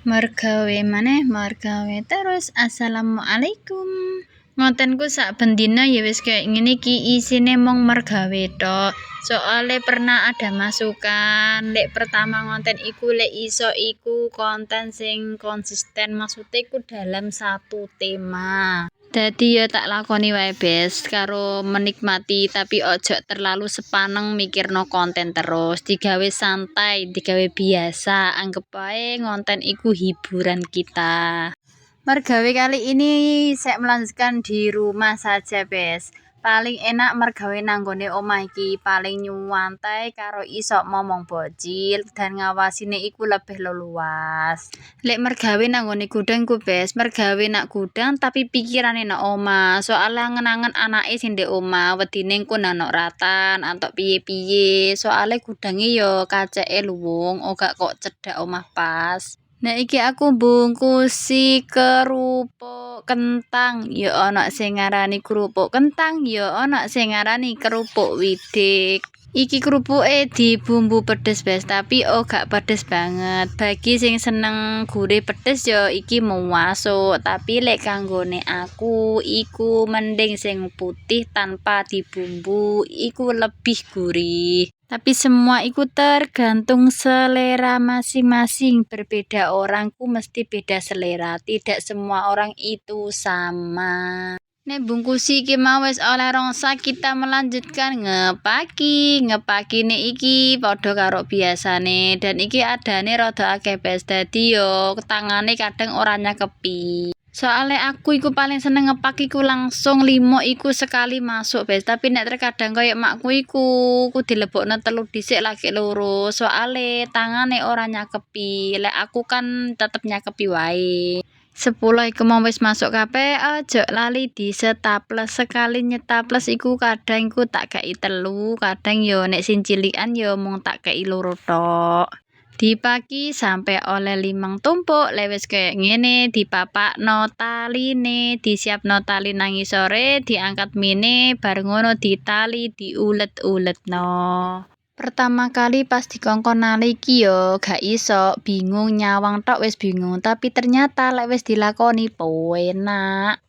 Mergawe maneh, mergawe terus. Assalamualaikum. Ngotenku sak bendina ya wis kayak ngene iki isine mung mergawe tok. Soale pernah ada masukan, lek pertama ngonten iku lek iso iku konten sing konsisten maksudnya iku dalam satu tema. Dadi ya tak lakoni wae bes karo menikmati tapi ojo terlalu sepaneng mikirno konten terus. Digawe santai, digawe biasa, anggap wae ngonten iku hiburan kita. Mergawe kali ini saya melanjutkan di rumah saja bes. Paling enak mergawe nanggone omah iki, paling nyuwantai karo iso momong bocil dan ngawasine iku lebih leluas. Lek mergawe nanggone gudang ku bes, mergawe nak gudang tapi pikirane nak omah. Soale angen-angen anake sing ndek omah, wedine engko nang ratan atau piye-piye. Soale gudange yo kaceke luwung, ora kok cedhak omah pas. Nah iki aku bungkusi kerupuk kentang, ya ana sing ngarani kerupuk kentang, ya ana sing ngarani kerupuk widik. Iki kerupuke dibumbu pedes bes, tapi gak pedes banget. Bagi sing seneng gurih pedes ya iki masuk, tapi lek kanggone aku iku mending sing putih tanpa dibumbu, iku lebih gurih. Tapi semua itu tergantung selera masing-masing. Berbeda orangku mesti beda selera. Tidak semua orang itu sama. Nek bungkusi iki mau wis oleh rongsa, kita melanjutkan ngepaki. Ngepakine iki padha karo biasane dan iki adane rada akeh bes. Dadi yo tangane kadang ora nyakepi. Soale aku iku paling seneng ngepak iku langsung 5 iku sekali masuk bes, tapi nek terkadang koyo makku iku dilebokno 3 dhisik lagi loro. Soale tangane ora nyakepi. Lek aku kan tetep nyakepi wae. 10 iku mau wis masuk kabeh, aja lali di staples. Sekali nyetaples iku kadang iku tak kei 3, kadang yo nek sing cilikan yo mung tak kei 2 tok. Dipaki sampai oleh 5 tumpuk, lewes kayak ngene, dipapakno taline, disiapno tali nang ngisore, diangkat mine, bar ngono ditali, diulet-uletno. Pertama kali pas dikongkon nali iki yo gak iso, bingung nyawang tok wis bingung, tapi ternyata lek wis dilakoni enak.